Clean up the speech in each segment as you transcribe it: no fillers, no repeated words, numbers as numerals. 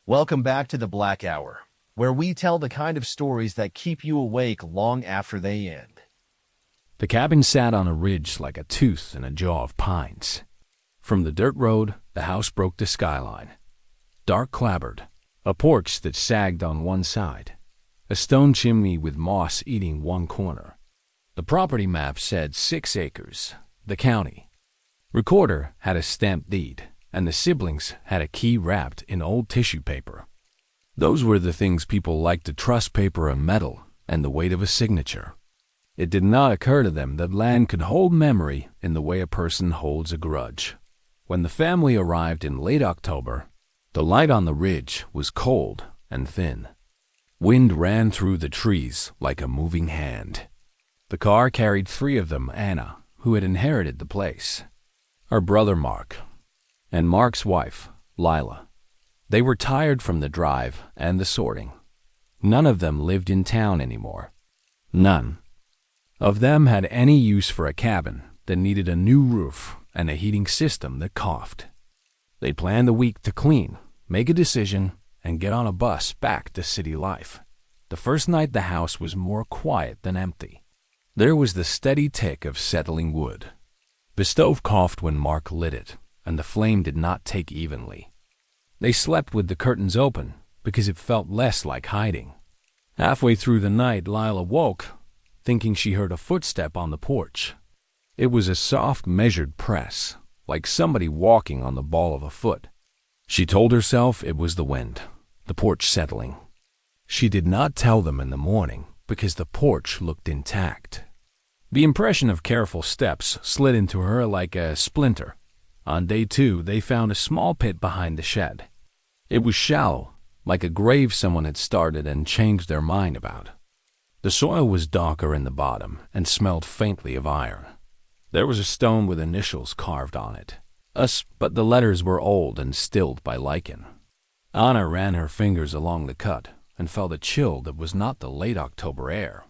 Welcome back to the Black Hour, where we tell the kind of stories that keep you awake long after they end. The cabin sat on a ridge like a tooth in a jaw of pines. From the dirt road, the house broke the skyline. Dark clapboard, a porch that sagged on one side, a stone chimney with moss eating one corner. The property map said 6 acres, the county. Recorder had a stamped deed, and the siblings had a key wrapped in old tissue paper. Those were the things people liked to trust: paper and metal, and the weight of a signature. It did not occur to them that land could hold memory in the way a person holds a grudge. When the family arrived in late October, the light on the ridge was cold and thin. Wind ran through the trees like a moving hand. The car carried 3 of them: Anna, who had inherited the place, her brother Mark, and Mark's wife, Lila. They were tired from the drive and the sorting. None of them lived in town anymore. None of them had any use for a cabin that needed a new roof and a heating system that coughed. They planned the week to clean, make a decision, and get on a bus back to city life. The first night the house was more quiet than empty. There was the steady tick of settling wood. The stove coughed when Mark lit it, and the flame did not take evenly. They slept with the curtains open because it felt less like hiding. Halfway through the night, Lila woke, thinking she heard a footstep on the porch. It was a soft, measured press, like somebody walking on the ball of a foot. She told herself it was the wind, the porch settling. She did not tell them in the morning because the porch looked intact. The impression of careful steps slid into her like a splinter. On day 2, they found a small pit behind the shed. It was shallow, like a grave someone had started and changed their mind about. The soil was darker in the bottom and smelled faintly of iron. There was a stone with initials carved on it, but the letters were old and stilled by lichen. Anna ran her fingers along the cut and felt a chill that was not the late October air.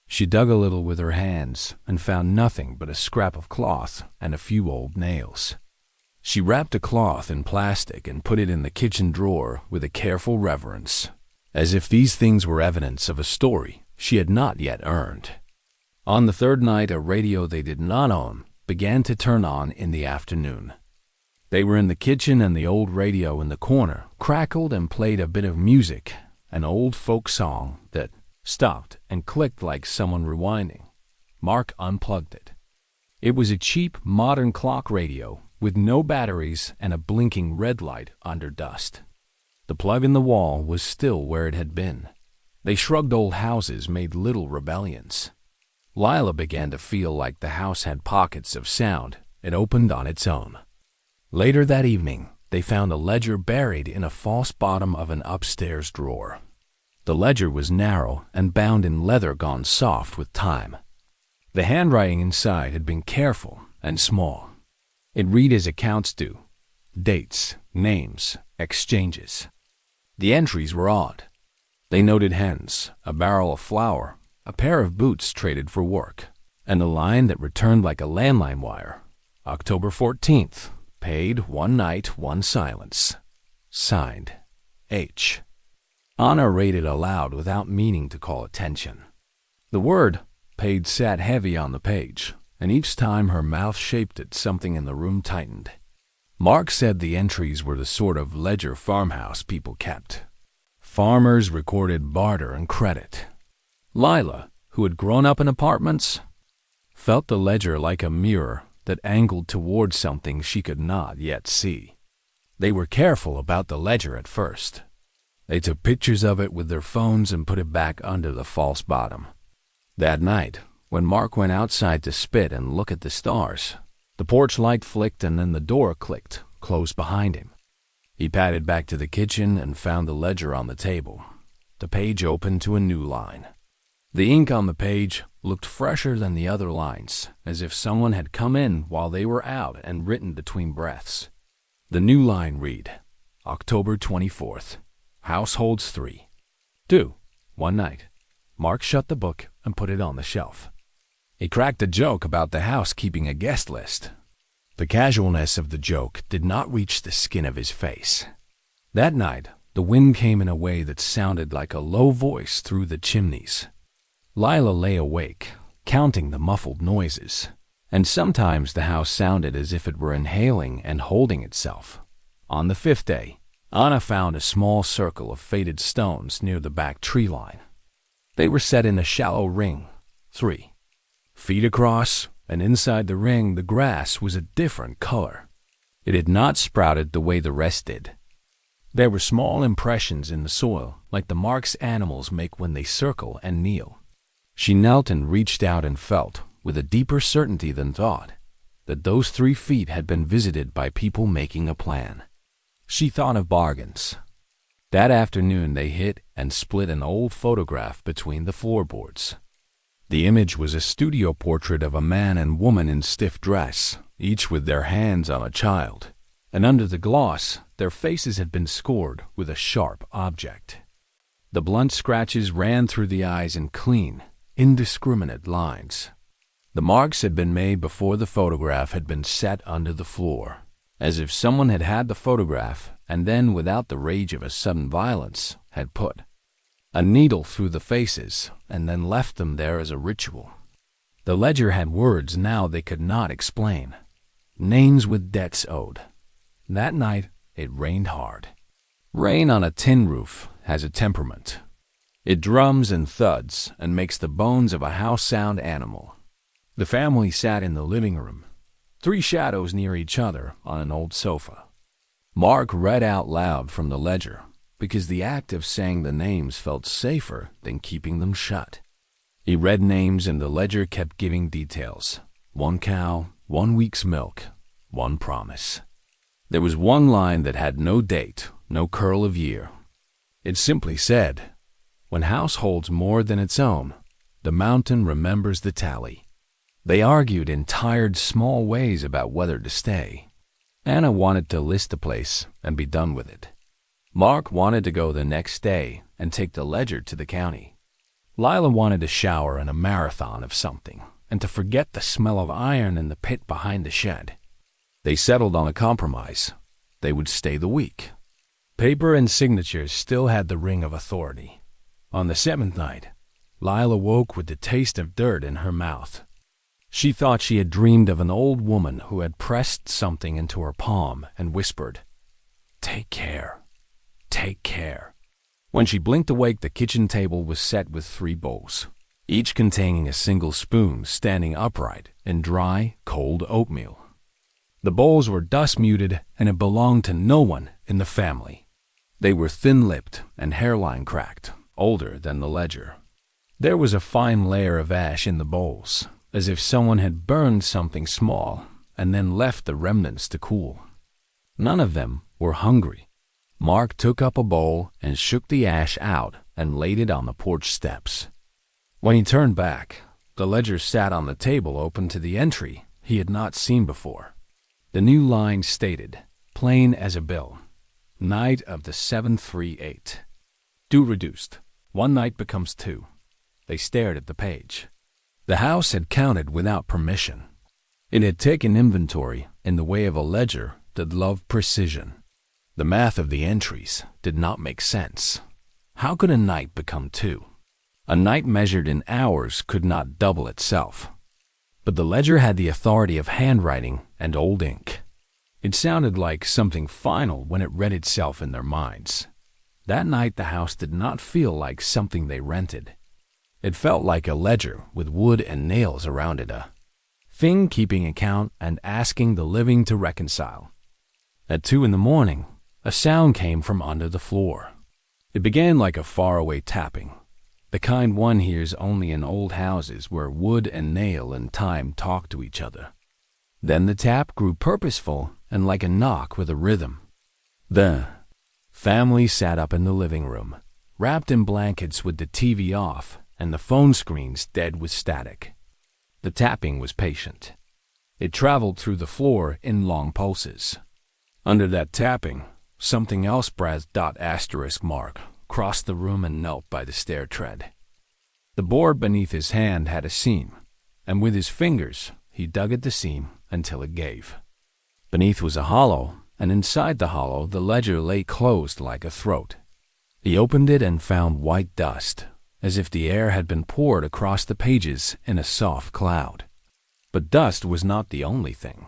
She dug a little with her hands and found nothing but a scrap of cloth and a few old nails. She wrapped the cloth in plastic and put it in the kitchen drawer with a careful reverence, as if these things were evidence of a story she had not yet earned. On the 3rd night, a radio they did not own began to turn on in the afternoon. They were in the kitchen, and the old radio in the corner crackled and played a bit of music, an old folk song that stopped and clicked like someone rewinding. Mark unplugged it. It was a cheap, modern clock radio with no batteries and a blinking red light under dust. The plug in the wall was still where it had been. They shrugged. Old houses made little rebellions. Lila began to feel like the house had pockets of sound. It opened on its own. Later that evening, they found a ledger buried in a false bottom of an upstairs drawer. The ledger was narrow and bound in leather gone soft with time. The handwriting inside had been careful and small. It read as accounts do: dates, names, exchanges. The entries were odd. They noted hens, a barrel of flour, a pair of boots traded for work, and a line that returned like a landline wire. October 14th, paid 1 night, 1 silence. Signed, H. Anna read it aloud without meaning to call attention. The word paid sat heavy on the page, and each time her mouth shaped it, something in the room tightened. Mark said the entries were the sort of ledger farmhouse people kept. Farmers recorded barter and credit. Lila, who had grown up in apartments, felt the ledger like a mirror that angled toward something she could not yet see. They were careful about the ledger at first. They took pictures of it with their phones and put it back under the false bottom. That night, when Mark went outside to spit and look at the stars, the porch light flicked and then the door clicked, closed behind him. He padded back to the kitchen and found the ledger on the table. The page opened to a new line. The ink on the page looked fresher than the other lines, as if someone had come in while they were out and written between breaths. The new line read, October 24th, households 3. 2. 1 night. Mark shut the book and put it on the shelf. He cracked a joke about the house keeping a guest list. The casualness of the joke did not reach the skin of his face. That night, The wind came in a way that sounded like a low voice through the chimneys. Lila lay awake, counting the muffled noises, and sometimes the house sounded as if it were inhaling and holding itself. On the 5th day, Anna found a small circle of faded stones near the back tree line. They were set in a shallow ring, 3 feet across, and inside the ring the grass was a different color. It had not sprouted the way the rest did. There were small impressions in the soil, like the marks animals make when they circle and kneel. She knelt and reached out and felt, with a deeper certainty than thought, that those 3 feet had been visited by people making a plan. She thought of bargains. That afternoon they hit and split an old photograph between the floorboards. The image was a studio portrait of a man and woman in stiff dress, each with their hands on a child, and under the gloss, their faces had been scored with a sharp object. The blunt scratches ran through the eyes in clean, indiscriminate lines. The marks had been made before the photograph had been set under the floor, as if someone had had the photograph and then, without the rage of a sudden violence, had put a needle through the faces and then left them there as a ritual. The ledger had words now they could not explain, names with debts owed. That night it rained hard. Rain on a tin roof has a temperament. It drums and thuds and makes the bones of a house-sound animal. The family sat in the living room, 3 shadows near each other on an old sofa. Mark read out loud from the ledger because the act of saying the names felt safer than keeping them shut. He read names and the ledger kept giving details. 1 cow, 1 week's milk, 1 promise. There was 1 line that had no date, no curl of year. It simply said, "When house holds more than its own, the mountain remembers the tally." They argued in tired, small ways about whether to stay. Anna wanted to list the place and be done with it. Mark wanted to go the next day and take the ledger to the county. Lila wanted a shower and a marathon of something, and to forget the smell of iron in the pit behind the shed. They settled on a compromise. They would stay the week. Paper and signatures still had the ring of authority. On the 7th night, Lila woke with the taste of dirt in her mouth. She thought she had dreamed of an old woman who had pressed something into her palm and whispered, "Take care, take care." When she blinked awake, the kitchen table was set with 3 bowls, each containing a single spoon standing upright in dry, cold oatmeal. The bowls were dust-muted, and it belonged to no one in the family. They were thin-lipped and hairline cracked, older than the ledger. There was a fine layer of ash in the bowls, as if someone had burned something small and then left the remnants to cool. None of them were hungry. Mark took up a bowl and shook the ash out and laid it on the porch steps. When he turned back, the ledger sat on the table open to the entry he had not seen before. The new line stated, plain as a bill, night of the 738. Due reduced. 1 night becomes 2. They stared at the page. The house had counted without permission. It had taken inventory in the way of a ledger that loved precision. The math of the entries did not make sense. How could a night become 2? A night measured in hours could not double itself. But the ledger had the authority of handwriting and old ink. It sounded like something final when it read itself in their minds. That night the house did not feel like something they rented. It felt like a ledger with wood and nails around it, a thing keeping account and asking the living to reconcile. At 2 in the morning, a sound came from under the floor. It began like a faraway tapping, the kind one hears only in old houses where wood and nail and time talk to each other. Then the tap grew purposeful and like a knock with a rhythm. The family sat up in the living room, wrapped in blankets with the TV off and the phone screens dead with static. The tapping was patient. It traveled through the floor in long pulses. Under that tapping, something else brassed .*mark crossed the room and knelt by the stair tread. The board beneath his hand had a seam, and with his fingers he dug at the seam until it gave. Beneath was a hollow, and inside the hollow the ledger lay closed like a throat, He opened it and found white dust, as if the air had been poured across the pages in a soft cloud. But dust was not the only thing.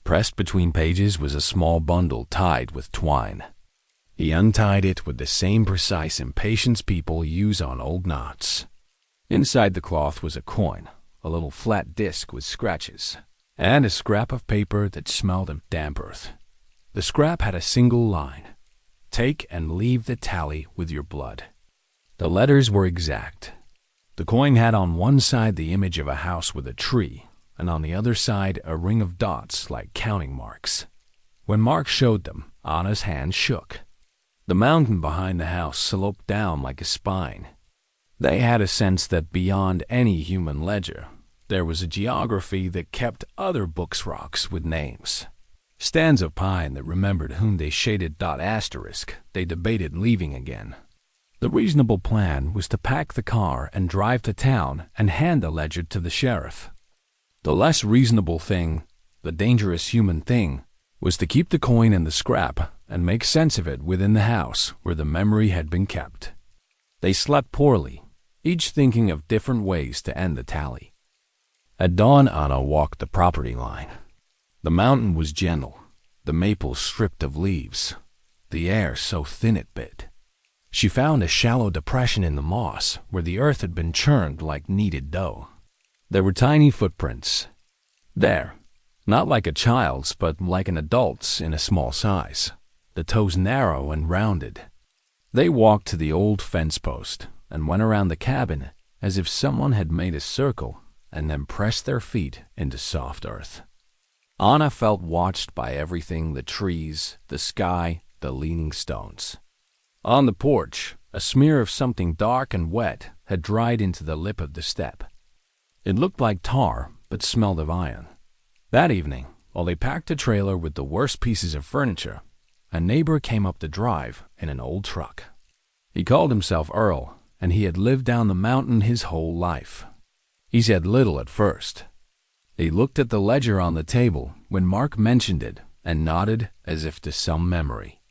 Pressed between pages was a small bundle tied with twine. He untied it with the same precise impatience people use on old knots. Inside the cloth was a coin, a little flat disc with scratches, and a scrap of paper that smelled of damp earth. The scrap had a single line: "Take and leave the tally with your blood." The letters were exact. The coin had on one side the image of a house with a tree, and on the other side a ring of dots like counting marks. When Mark showed them, Anna's hand shook. The mountain behind the house sloped down like a spine. They had a sense that beyond any human ledger, there was a geography that kept other books rocks with names. Stands of pine that remembered whom they shaded asterisk they debated leaving again. The reasonable plan was to pack the car and drive to town and hand the ledger to the sheriff. The less reasonable thing, the dangerous human thing, was to keep the coin and the scrap and make sense of it within the house where the memory had been kept. They slept poorly, each thinking of different ways to end the tally. At dawn, Anna walked the property line. The mountain was gentle, the maples stripped of leaves, the air so thin it bit. She found a shallow depression in the moss where the earth had been churned like kneaded dough. There were tiny footprints. There, not like a child's, but like an adult's in a small size, the toes narrow and rounded. They walked to the old fence post and went around the cabin as if someone had made a circle and then pressed their feet into soft earth. Anna felt watched by everything: the trees, the sky, the leaning stones. On the porch, a smear of something dark and wet had dried into the lip of the step. It looked like tar, but smelled of iron. That evening, while they packed a trailer with the worst pieces of furniture, a neighbor came up the drive in an old truck. He called himself Earl, and he had lived down the mountain his whole life. He said little at first. He looked at the ledger on the table when Mark mentioned it and nodded as if to some memory.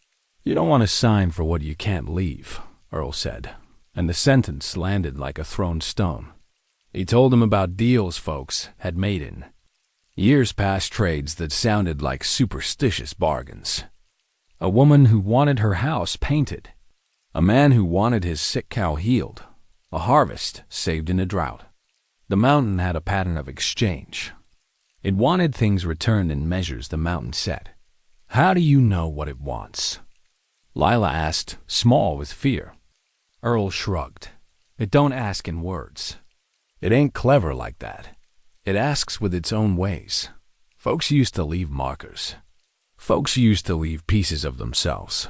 "You don't want to sign for what you can't leave," Earl said, and the sentence landed like a thrown stone. He told him about deals folks had made in years past, trades that sounded like superstitious bargains. A woman who wanted her house painted, a man who wanted his sick cow healed, a harvest saved in a drought. The mountain had a pattern of exchange. It wanted things returned in measures the mountain set. "How do you know what it wants?" Lila asked, small with fear. Earl shrugged. "It don't ask in words. It ain't clever like that. It asks with its own ways. Folks used to leave markers. Folks used to leave pieces of themselves.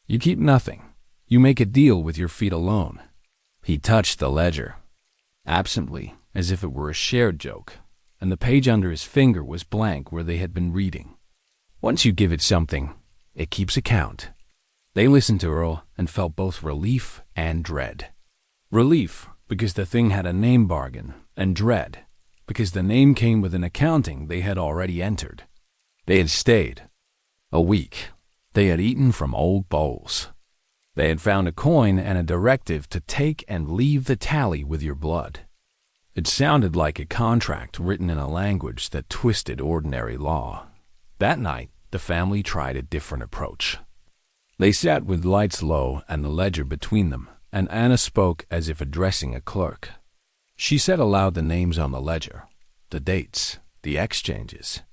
You keep nothing. You make a deal with your feet alone." He touched the ledger, absently, as if it were a shared joke, and the page under his finger was blank where they had been reading. "Once you give it something, it keeps account." They listened to Earl and felt both relief and dread. Relief, because the thing had a name bargain, and dread, because the name came with an accounting they had already entered. They had stayed a week. They had eaten from old bowls. They had found a coin and a directive to take and leave the tally with your blood. It sounded like a contract written in a language that twisted ordinary law. That night, the family tried a different approach. They sat with lights low and the ledger between them, and Anna spoke as if addressing a clerk. She said aloud the names on the ledger, the dates, the exchanges.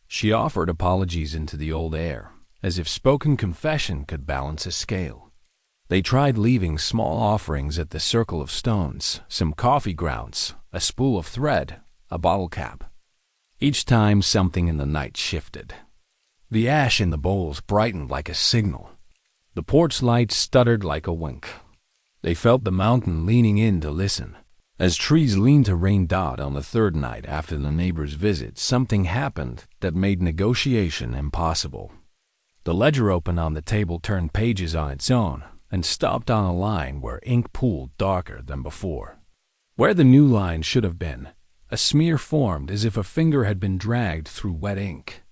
She offered apologies into the old air, as if spoken confession could balance a scale. They tried leaving small offerings at the circle of stones, some coffee grounds, a spool of thread, a bottle cap. Each time something in the night shifted. The ash in the bowls brightened like a signal. The porch light stuttered like a wink. They felt the mountain leaning in to listen. As trees leaned to rain Dot on the third night after the neighbor's visit, something happened that made negotiation impossible. The ledger open on the table turned pages on its own and stopped on a line where ink pooled darker than before. Where the new line should have been, a smear formed as if a finger had been dragged through wet ink.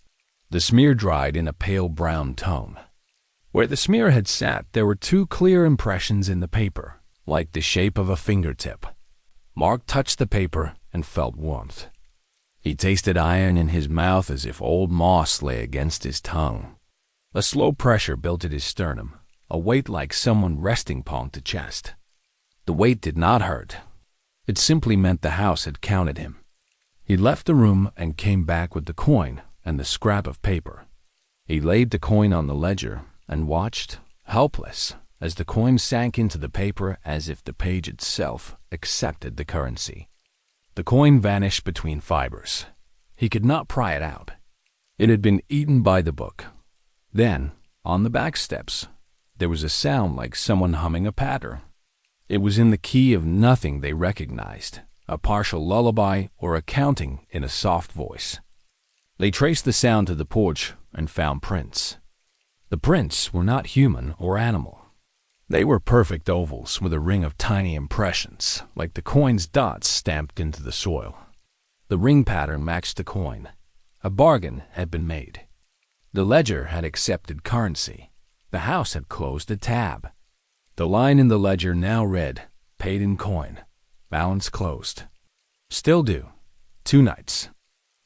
The smear dried in a pale brown tone. Where the smear had sat, there were two clear impressions in the paper, like the shape of a fingertip. Mark touched the paper and felt warmth. He tasted iron in his mouth as if old moss lay against his tongue. A slow pressure built at his sternum, a weight like someone resting palm to chest. The weight did not hurt. It simply meant the house had counted him. He left the room and came back with the coin and the scrap of paper. He laid the coin on the ledger and watched, helpless, as the coin sank into the paper as if the page itself accepted the currency. The coin vanished between fibers. He could not pry it out. It had been eaten by the book. Then, on the back steps, there was a sound like someone humming a patter. It was in the key of nothing they recognized, a partial lullaby or a counting in a soft voice. They traced the sound to the porch and found prints. The prints were not human or animal. They were perfect ovals with a ring of tiny impressions, like the coin's dots stamped into the soil. The ring pattern matched the coin. A bargain had been made. The ledger had accepted currency. The house had closed a tab. The line in the ledger now read, "Paid in coin. Balance closed. Still due. 2 nights."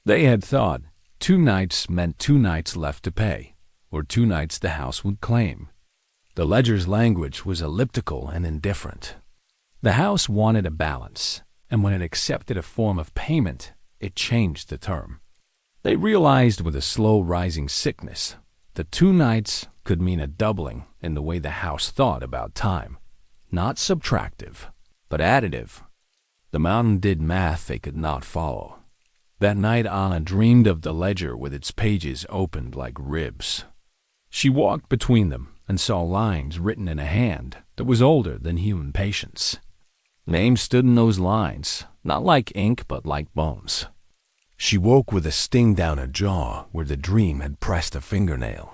They had thought 2 nights meant 2 nights left to pay, or 2 nights the house would claim. The ledger's language was elliptical and indifferent. The house wanted a balance, and when it accepted a form of payment, it changed the term. They realized with a slow rising sickness that 2 nights could mean a doubling in the way the house thought about time. Not subtractive, but additive. The mountain did math they could not follow. That night Anna dreamed of the ledger with its pages opened like ribs. She walked between them and saw lines written in a hand that was older than human patience. Names stood in those lines, not like ink but like bones. She woke with a sting down her jaw where the dream had pressed a fingernail.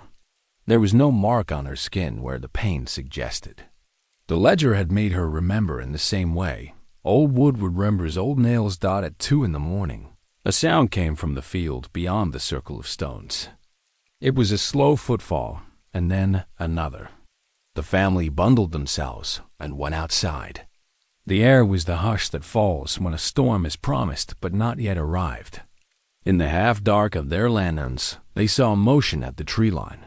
There was no mark on her skin where the pain suggested. The ledger had made her remember in the same way. Old Wood remembers old nails dot at 2 in the morning. A sound came from the field beyond the circle of stones. It was a slow footfall, and then another. The family bundled themselves and went outside. The air was the hush that falls when a storm is promised but not yet arrived. In the half-dark of their lanterns, they saw motion at the tree line.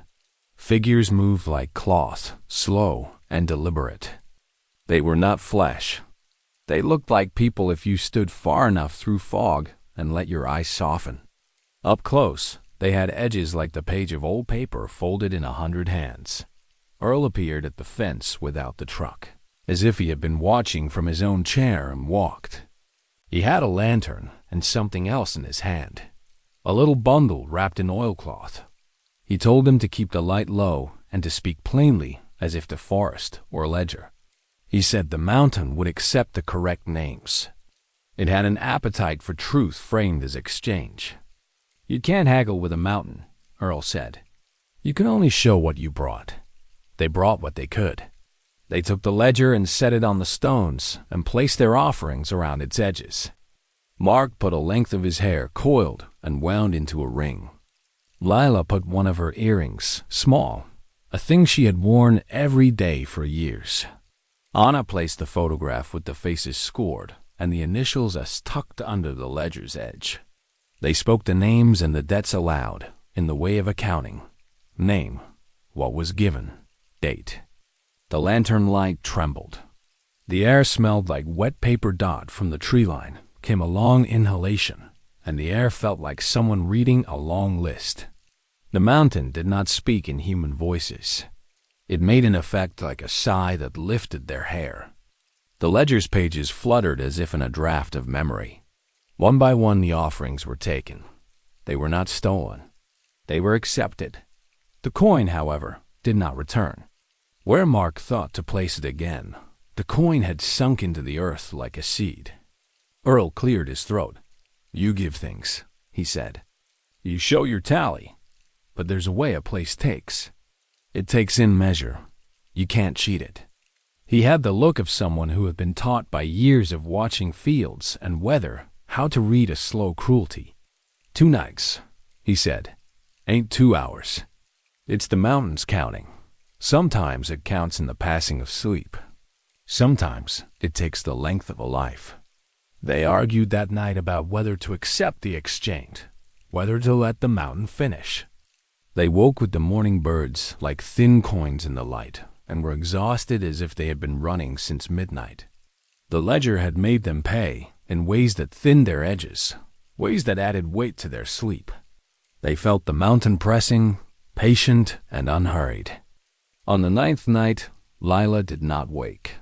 Figures moved like cloth, slow and deliberate. They were not flesh. They looked like people if you stood far enough through fog and let your eyes soften. Up close, they had edges like the page of old paper folded in 100 hands. Earl appeared at the fence without the truck, as if he had been watching from his own chair and walked. He had a lantern and something else in his hand, a little bundle wrapped in oilcloth. He told them to keep the light low and to speak plainly as if to Forrest or Ledger. He said the mountain would accept the correct names. It had an appetite for truth framed as exchange. "You can't haggle with a mountain," Earl said. "You can only show what you brought." They brought what they could. They took the ledger and set it on the stones and placed their offerings around its edges. Mark put a length of his hair coiled and wound into a ring. Lila put one of her earrings, small, a thing she had worn every day for years. Anna placed the photograph with the faces scored and the initials as tucked under the ledger's edge. They spoke the names and the debts aloud, in the way of accounting. Name, what was given, date. The lantern light trembled. The air smelled like wet paper dot from the tree line, came a long inhalation, and the air felt like someone reading a long list. The mountain did not speak in human voices. It made an effect like a sigh that lifted their hair. The ledger's pages fluttered as if in a draft of memory. One by one the offerings were taken. They were not stolen. They were accepted. The coin, however, did not return. Where Mark thought to place it again, the coin had sunk into the earth like a seed. Earl cleared his throat. "You give things," he said. "You show your tally. But there's a way a place takes. It takes in measure. You can't cheat it." He had the look of someone who had been taught by years of watching fields and weather how to read a slow cruelty. 2 nights, he said. Ain't 2 hours. It's the mountains counting. Sometimes it counts in the passing of sleep. Sometimes it takes the length of a life. They argued that night about whether to accept the exchange, whether to let the mountain finish. They woke with the morning birds like thin coins in the light and were exhausted as if they had been running since midnight. The ledger had made them pay in ways that thinned their edges, ways that added weight to their sleep. They felt the mountain pressing, patient and unhurried. On the 9th night, Lila did not wake.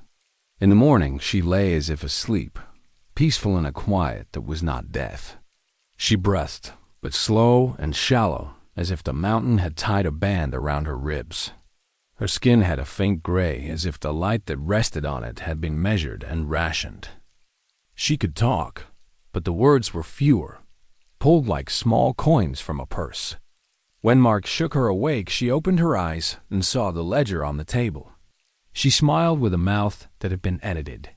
In the morning, she lay as if asleep, peaceful in a quiet that was not death. She breathed, but slow and shallow, as if the mountain had tied a band around her ribs. Her skin had a faint gray, as if the light that rested on it had been measured and rationed. She could talk, but the words were fewer, pulled like small coins from a purse. When Mark shook her awake, she opened her eyes and saw the ledger on the table. She smiled with a mouth that had been edited.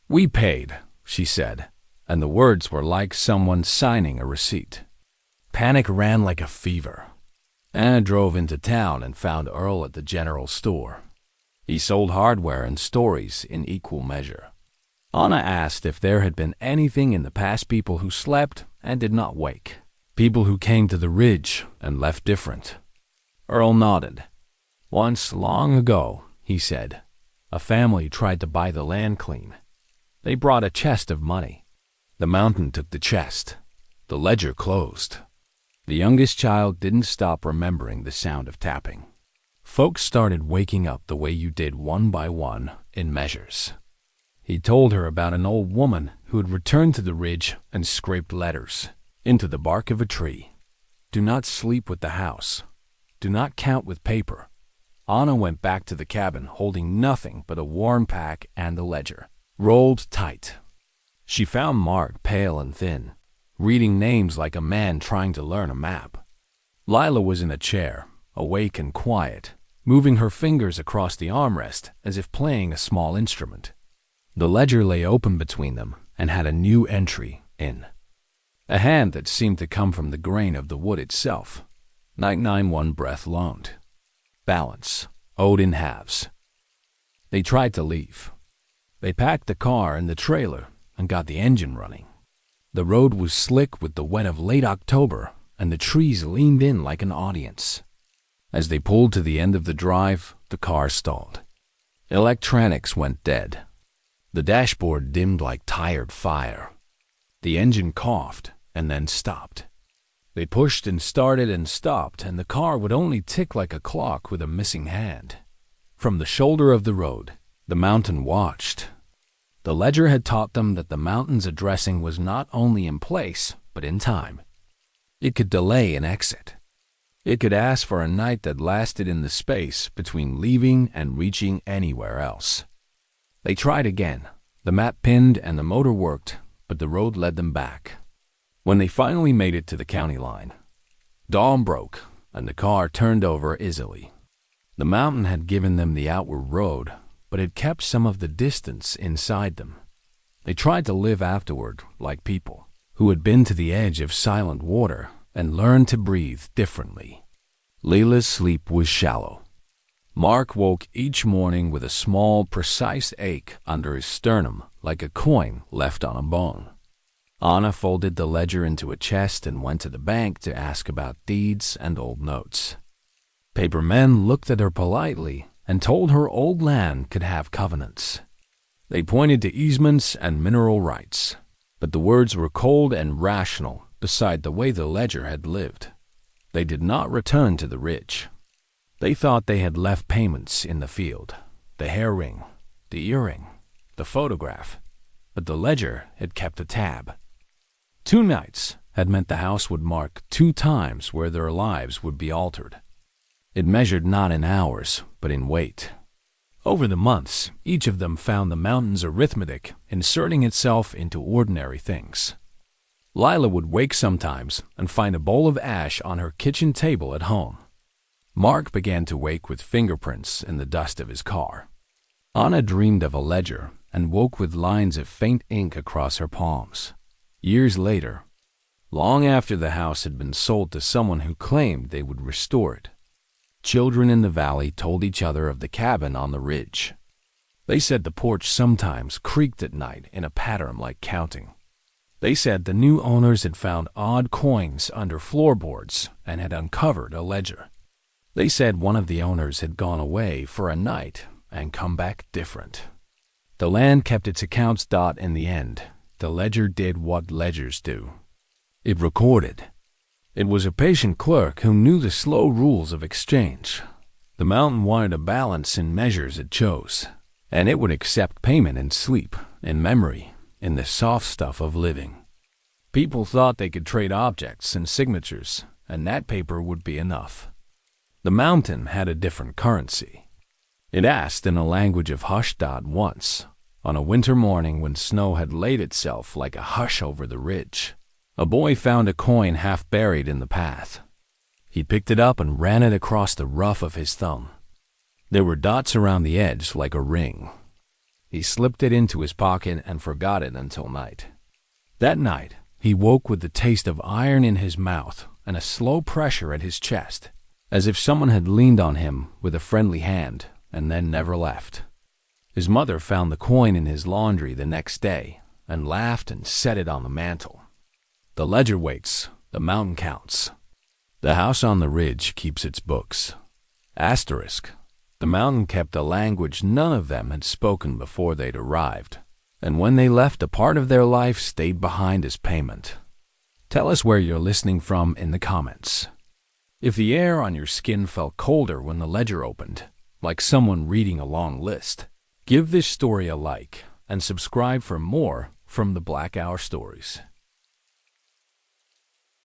"We paid," she said, and the words were like someone signing a receipt. Panic ran like a fever. Anna drove into town and found Earl at the general store. He sold hardware and stories in equal measure. Anna asked if there had been anything in the past people who slept and did not wake, people who came to the ridge and left different. Earl nodded. "Once, long ago," he said, "a family tried to buy the land clean. They brought a chest of money. The mountain took the chest. The ledger closed." The youngest child didn't stop remembering the sound of tapping. Folks started waking up the way you did one by one in measures. He told her about an old woman who had returned to the ridge and scraped letters into the bark of a tree. "Do not sleep with the house. Do not count with paper." Anna went back to the cabin holding nothing but a worn pack and the ledger, rolled tight. She found Mark pale and thin, reading names like a man trying to learn a map. Lila was in a chair, awake and quiet, moving her fingers across the armrest as if playing a small instrument. The ledger lay open between them and had a new entry in. A hand that seemed to come from the grain of the wood itself. 991 breath loaned. Balance, owed in halves. They tried to leave. They packed the car and the trailer and got the engine running. The road was slick with the wet of late October, and the trees leaned in like an audience. As they pulled to the end of the drive, the car stalled. Electronics went dead. The dashboard dimmed like tired fire. The engine coughed and then stopped. They pushed and started and stopped, and the car would only tick like a clock with a missing hand. From the shoulder of the road, the mountain watched. The ledger had taught them that the mountain's addressing was not only in place, but in time. It could delay an exit. It could ask for a night that lasted in the space between leaving and reaching anywhere else. They tried again. The map pinned and the motor worked, but the road led them back. When they finally made it to the county line, dawn broke and the car turned over easily. The mountain had given them the outward road, but it kept some of the distance inside them. They tried to live afterward like people who had been to the edge of silent water and learned to breathe differently. Lila's sleep was shallow. Mark woke each morning with a small, precise ache under his sternum, like a coin left on a bone. Anna folded the ledger into a chest and went to the bank to ask about deeds and old notes. Papermen looked at her politely and told her old land could have covenants. They pointed to easements and mineral rights, but the words were cold and rational beside the way the ledger had lived. They did not return to the ridge. They thought they had left payments in the field, the hair ring, the earring, the photograph, but the ledger had kept a tab. 2 nights had meant the house would mark 2 times where their lives would be altered. It measured not in hours, but in weight. Over the months, each of them found the mountain's arithmetic inserting itself into ordinary things. Lila would wake sometimes and find a bowl of ash on her kitchen table at home. Mark began to wake with fingerprints in the dust of his car. Anna dreamed of a ledger and woke with lines of faint ink across her palms. Years later, long after the house had been sold to someone who claimed they would restore it, children in the valley told each other of the cabin on the ridge. They said the porch sometimes creaked at night in a pattern like counting. They said the new owners had found odd coins under floorboards and had uncovered a ledger. They said one of the owners had gone away for a night and come back different. The land kept its accounts. In the end, the ledger did what ledgers do. It recorded. It was a patient clerk who knew the slow rules of exchange. The mountain wanted a balance in measures it chose, and it would accept payment in sleep, in memory, in the soft stuff of living. People thought they could trade objects and signatures, and that paper would be enough. The mountain had a different currency. It asked in a language of hush. Once, on a winter morning when snow had laid itself like a hush over the ridge, a boy found a coin half buried in the path. He picked it up and ran it across the rough of his thumb. There were dots around the edge like a ring. He slipped it into his pocket and forgot it until night. That night, he woke with the taste of iron in his mouth and a slow pressure at his chest, as if someone had leaned on him with a friendly hand and then never left. His mother found the coin in his laundry the next day and laughed and set it on the mantel. The ledger waits, the mountain counts. The house on the ridge keeps its books. Asterisk. The mountain kept a language none of them had spoken before they'd arrived, and when they left, a part of their life stayed behind as payment. Tell us where you're listening from in the comments. If the air on your skin felt colder when the ledger opened, like someone reading a long list, give this story a like and subscribe for more from the Black Hour Stories.